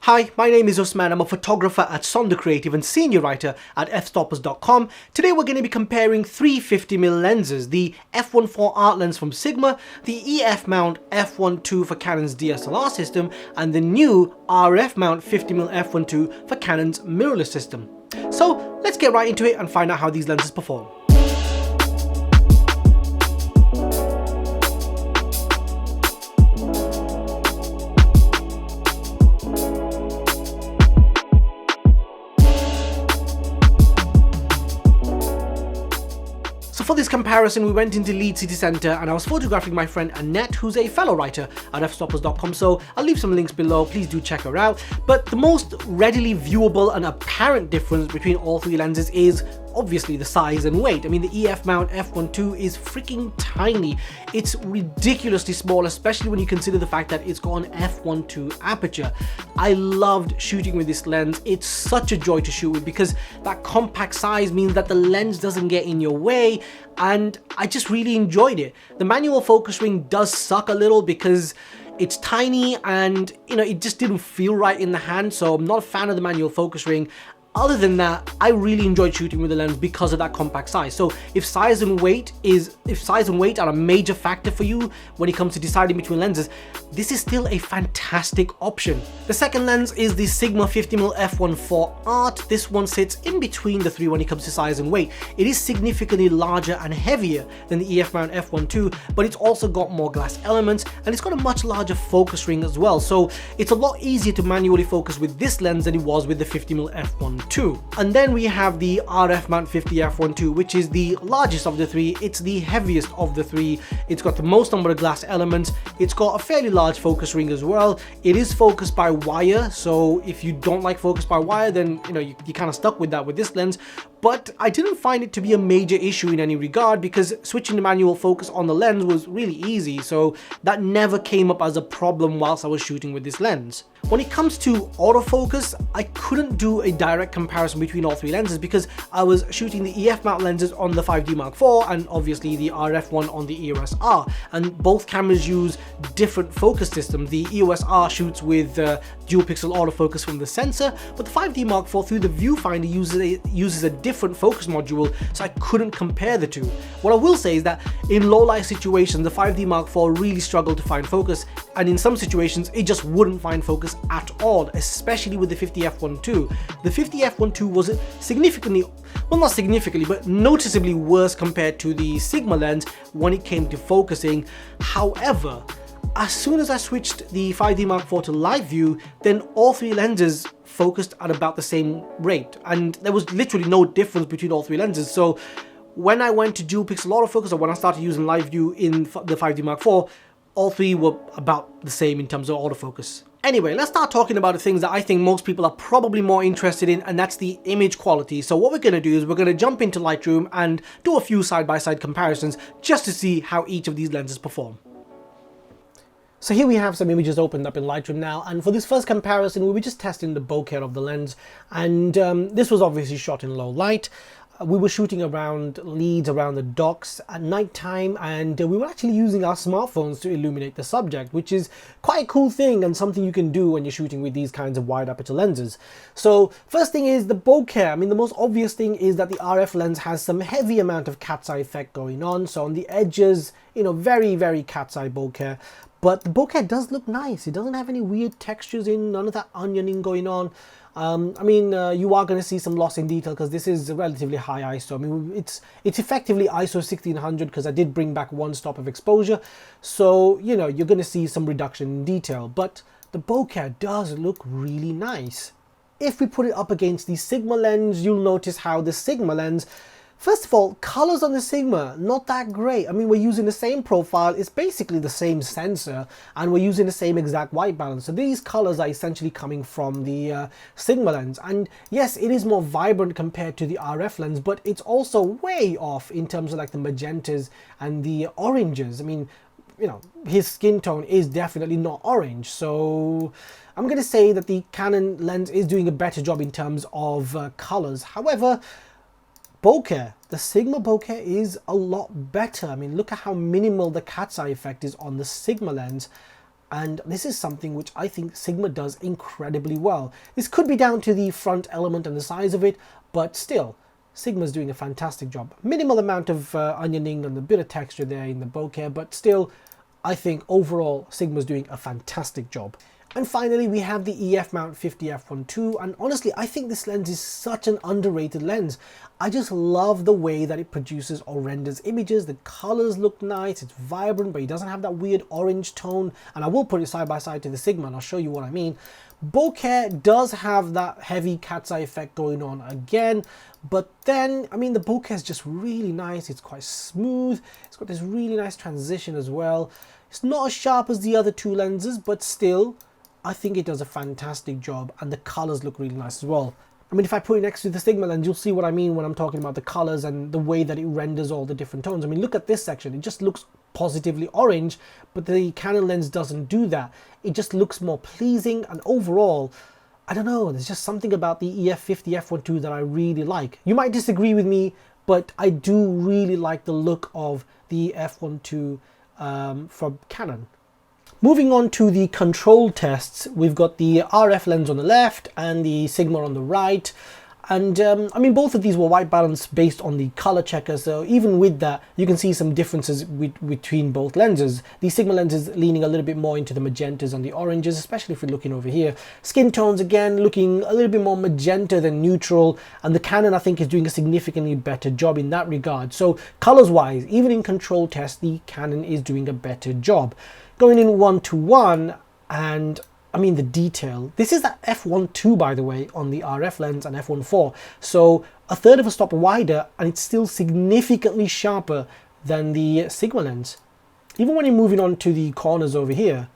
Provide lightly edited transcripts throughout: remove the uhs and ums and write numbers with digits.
Hi, my name is Usman. I'm a photographer at Sonder Creative and senior writer at fstoppers.com. Today we're going to be comparing three 50mm lenses, the f1.4 art lens from Sigma, the EF mount f1.2 for Canon's DSLR system, and the new RF mount 50mm f1.2 for Canon's mirrorless system. So let's get right into it and find out how these lenses perform. For this comparison, we went into Leeds city centre and I was photographing my friend Annette, who's a fellow writer at fstoppers.com, so I'll leave some links below, please do check her out. But the most readily viewable and apparent difference between all three lenses is obviously the size and weight. I mean, the EF mount f1.2 is freaking tiny. It's ridiculously small, especially when you consider the fact that it's got an f1.2 aperture. I loved shooting with this lens. It's such a joy to shoot with because that compact size means that the lens doesn't get in your way, and I just really enjoyed it. The manual focus ring does suck a little because it's tiny and, you know, it just didn't feel right in the hand, so I'm not a fan of the manual focus ring. Other than that, I really enjoyed shooting with the lens because of that compact size. So if size and weight are a major factor for you when it comes to deciding between lenses, this is still a fantastic option. The second lens is the Sigma 50mm f1.4 Art. This one sits in between the three when it comes to size and weight. It is significantly larger and heavier than the EF mount f1.2, but it's also got more glass elements and it's got a much larger focus ring as well. So it's a lot easier to manually focus with this lens than it was with the 50mm f1.2. And then we have the RF mount 50 f1.2, which is the largest of the three. It's the heaviest of the three. It's got the most number of glass elements. It's got a fairly large focus ring as well. It is focused by wire, so if you don't like focus by wire, then you're kind of stuck with that with this lens. But I didn't find it to be a major issue in any regard because switching to manual focus on the lens was really easy, so that never came up as a problem whilst I was shooting with this lens. When it comes to autofocus, I couldn't do a direct comparison between all three lenses because I was shooting the EF mount lenses on the 5D Mark IV and obviously the RF one on the EOS R, and both cameras use different focus systems. The EOS R shoots with dual pixel autofocus from the sensor, but the 5D Mark IV through the viewfinder uses a different focus module, so I couldn't compare the two. What I will say is that in low light situations, the 5D Mark IV really struggled to find focus, and in some situations it just wouldn't find focus at all, especially with the 50 f1.2. The 50 f1.2 was significantly, well, not significantly, but noticeably worse compared to the Sigma lens when it came to focusing. However, as soon as I switched the 5D Mark IV to live view, then all three lenses focused at about the same rate, and there was literally no difference between all three lenses. So when I went to dual pixel autofocus, or when I started using live view in the 5D Mark IV, all three were about the same in terms of autofocus. Anyway, let's start talking about the things that I think most people are probably more interested in, and that's the image quality. So what we're going to do is we're going to jump into Lightroom and do a few side-by-side comparisons just to see how each of these lenses perform. So here we have some images opened up in Lightroom now, and for this first comparison we were just testing the bokeh of the lens, and this was obviously shot in low light. We were shooting around Leeds, around the docks at night time, and we were actually using our smartphones to illuminate the subject, which is quite a cool thing and something you can do when you're shooting with these kinds of wide aperture lenses. So first thing is the bokeh. I mean, the most obvious thing is that the RF lens has some heavy amount of cat's eye effect going on. So on the edges, very, very cat's eye bokeh. But the bokeh does look nice. It doesn't have any weird textures in, none of that onioning going on. You are going to see some loss in detail because this is a relatively high ISO. I mean, it's effectively ISO 1600 because I did bring back one stop of exposure. So, you're going to see some reduction in detail. But the bokeh does look really nice. If we put it up against the Sigma lens, you'll notice how the Sigma lens, first of all, colors on the Sigma, not that great. I mean, we're using the same profile, it's basically the same sensor, and we're using the same exact white balance. So these colors are essentially coming from the Sigma lens. And yes, it is more vibrant compared to the RF lens, but it's also way off in terms of like the magentas and the oranges. I mean, his skin tone is definitely not orange. So I'm going to say that the Canon lens is doing a better job in terms of colors. However, bokeh, the Sigma bokeh is a lot better. I mean, look at how minimal the cat's eye effect is on the Sigma lens. And this is something which I think Sigma does incredibly well. This could be down to the front element and the size of it, but still, Sigma's doing a fantastic job. Minimal amount of onioning and a bit of texture there in the bokeh, but still, I think overall Sigma's doing a fantastic job. And finally, we have the EF mount 50 f1.2, and honestly, I think this lens is such an underrated lens. I just love the way that it produces or renders images. The colors look nice, it's vibrant, but it doesn't have that weird orange tone. And I will put it side by side to the Sigma, and I'll show you what I mean. Bokeh does have that heavy cat's eye effect going on again, but then, I mean, the bokeh is just really nice. It's quite smooth. It's got this really nice transition as well. It's not as sharp as the other two lenses, but still, I think it does a fantastic job, and the colors look really nice as well. I mean, if I put it next to the Sigma lens, you'll see what I mean when I'm talking about the colors and the way that it renders all the different tones. I mean, look at this section. It just looks positively orange, but the Canon lens doesn't do that. It just looks more pleasing, and overall, I don't know, there's just something about the EF50 f1.2 that I really like. You might disagree with me, but I do really like the look of the f1.2 from Canon. Moving on to the control tests, we've got the RF lens on the left and the Sigma on the right. And I mean, both of these were white balance based on the color checker, so even with that, you can see some differences between both lenses. The Sigma lens is leaning a little bit more into the magentas and the oranges, especially if we're looking over here. Skin tones, again, looking a little bit more magenta than neutral, and the Canon, I think, is doing a significantly better job in that regard. So colors-wise, even in control tests, the Canon is doing a better job. Going in 1:1, and I mean, the detail. This is that f1.2, by the way, on the RF lens, and f1.4. So a third of a stop wider, and it's still significantly sharper than the Sigma lens. Even when you're moving on to the corners over here,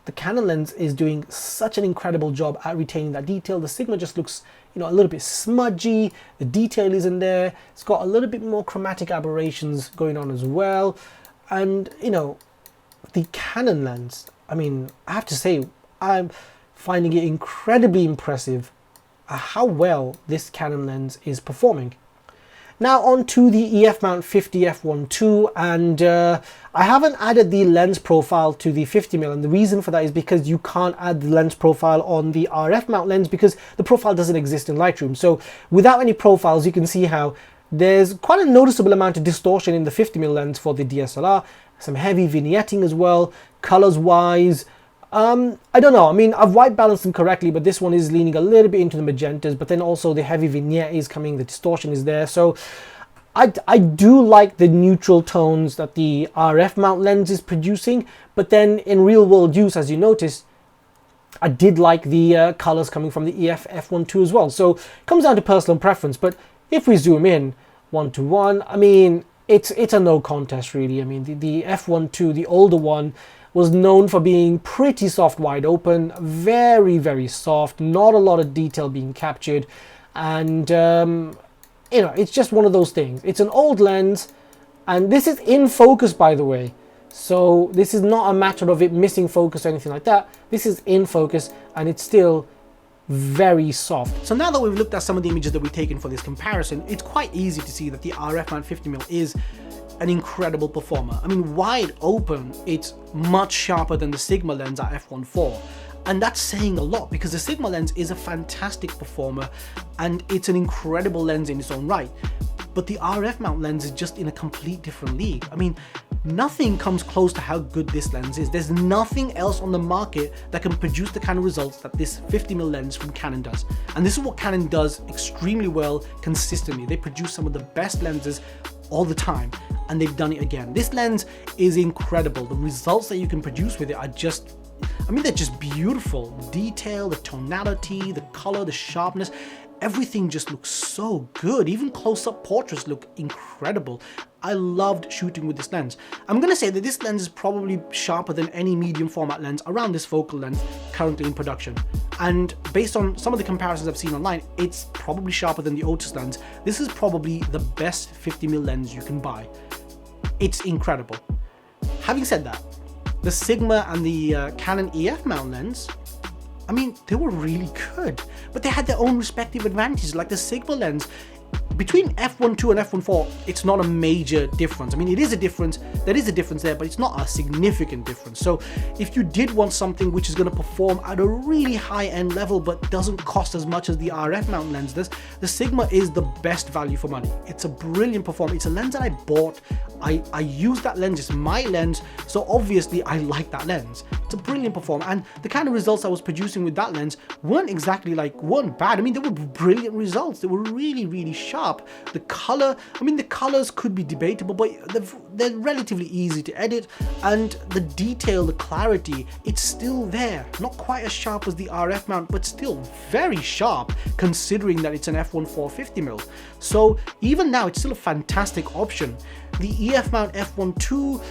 the Canon lens is doing such an incredible job at retaining that detail. The Sigma just looks, you know, a little bit smudgy. The detail isn't there. It's got a little bit more chromatic aberrations going on as well. And, you know, the Canon lens, I mean, I have to say, I'm finding it incredibly impressive how well this Canon lens is performing. Now on to the EF mount 50 f1.2, and I haven't added the lens profile to the 50mm, and the reason for that is because you can't add the lens profile on the RF mount lens because the profile doesn't exist in Lightroom. So without any profiles, you can see how there's quite a noticeable amount of distortion in the 50mm lens for the DSLR, some heavy vignetting as well, colors wise. I don't know, I mean, I've white balanced them correctly, but this one is leaning a little bit into the magentas, but then also the heavy vignette is coming, the distortion is there. So I do like the neutral tones that the RF mount lens is producing, but then in real world use, as you notice, I did like the colors coming from the EF f1.2 as well. So it comes down to personal preference, but if we zoom in 1:1, I mean, it's a no contest really. I mean, the f1.2, the older one, was known for being pretty soft wide open, very, very soft, not a lot of detail being captured. And, you know, it's just one of those things. It's an old lens, and this is in focus, by the way. So this is not a matter of it missing focus or anything like that. This is in focus, and it's still very soft. So now that we've looked at some of the images that we've taken for this comparison, it's quite easy to see that the RF mount 50mm is an incredible performer. I mean, wide open, it's much sharper than the Sigma lens at f1.4. And that's saying a lot because the Sigma lens is a fantastic performer and it's an incredible lens in its own right. But the RF mount lens is just in a complete different league. I mean, nothing comes close to how good this lens is. There's nothing else on the market that can produce the kind of results that this 50mm lens from Canon does. And this is what Canon does extremely well consistently. They produce some of the best lenses all the time, and they've done it again. This lens is incredible. The results that you can produce with it are just, I mean, they're just beautiful. The detail, the tonality, the color, the sharpness, everything just looks so good. Even close-up portraits look incredible. I loved shooting with this lens. I'm gonna say that this lens is probably sharper than any medium format lens around this focal length currently in production. And based on some of the comparisons I've seen online, it's probably sharper than the Otis lens. This is probably the best 50mm lens you can buy. It's incredible. Having said that, the Sigma and the Canon EF mount lens, I mean, they were really good, but they had their own respective advantages. Like the Sigma lens, between f1.2 and f1.4, it's not a major difference. I mean, it is a difference, there is a difference there, but it's not a significant difference. So if you did want something which is going to perform at a really high-end level but doesn't cost as much as the RF mount lens does, the Sigma is the best value for money. It's a brilliant performance. It's a lens that I bought. I use that lens, it's my lens, so obviously I like that lens. It's a brilliant performance, and the kind of results I was producing with that lens weren't bad. I mean, they were brilliant results. They were really, really sharp. The color, I mean, the colors could be debatable, but they're relatively easy to edit, and the detail, the clarity, it's still there. Not quite as sharp as the RF mount, but still very sharp considering that it's an f1.4 50mm. So even now, it's still a fantastic option. The EF mount f1.2,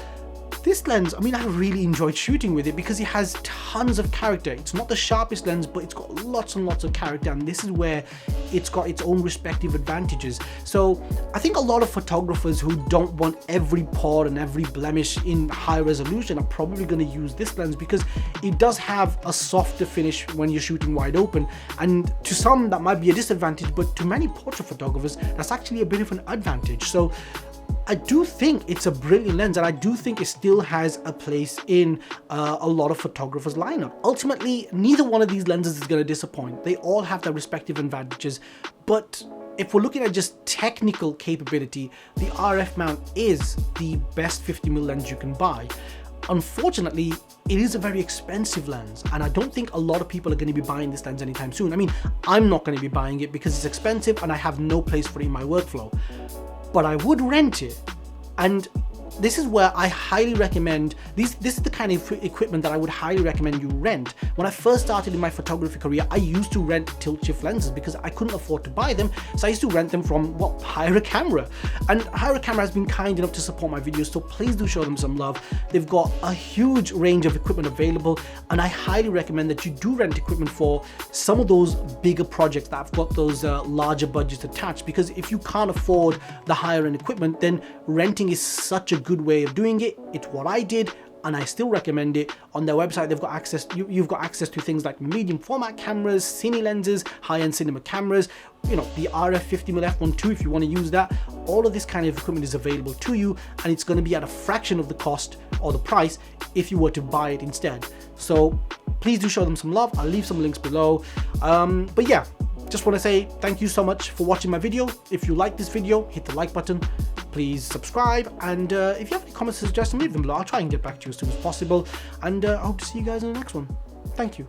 this lens, I mean, I really enjoyed shooting with it because it has tons of character. It's not the sharpest lens, but it's got lots and lots of character, and this is where it's got its own respective advantages. So I think a lot of photographers who don't want every pore and every blemish in high resolution are probably going to use this lens because it does have a softer finish when you're shooting wide open, and to some that might be a disadvantage, but to many portrait photographers that's actually a bit of an advantage. So I do think it's a brilliant lens, and I do think it still has a place in a lot of photographers' lineup. Ultimately, neither one of these lenses is going to disappoint. They all have their respective advantages, but if we're looking at just technical capability, the RF mount is the best 50mm lens you can buy. Unfortunately, it is a very expensive lens, and I don't think a lot of people are going to be buying this lens anytime soon. I mean, I'm not going to be buying it because it's expensive and I have no place for it in my workflow. But I would rent it, and this is where I highly recommend, this is the kind of equipment that I would highly recommend you rent. When I first started in my photography career, I used to rent tilt shift lenses because I couldn't afford to buy them, so I used to rent them from, well, Hire a Camera. And Hire a Camera has been kind enough to support my videos, so please do show them some love. They've got a huge range of equipment available, and I highly recommend that you do rent equipment for some of those bigger projects that have got those larger budgets attached, because if you can't afford the higher end equipment, then renting is such a good way of doing it. It's what I did, and I still recommend it. On their website, they've got access, you've got access to things like medium format cameras, cine lenses, high-end cinema cameras, you know, the RF 50mm f1.2 if you want to use that. All of this kind of equipment is available to you, and it's going to be at a fraction of the cost or the price if you were to buy it instead. So please do show them some love. I'll leave some links below. But yeah, just want to say thank you so much for watching my video. If you like this video, hit the like button. Please subscribe, and if you have any comments or suggestions, leave them below. I'll try and get back to you as soon as possible, and I hope to see you guys in the next one. Thank you.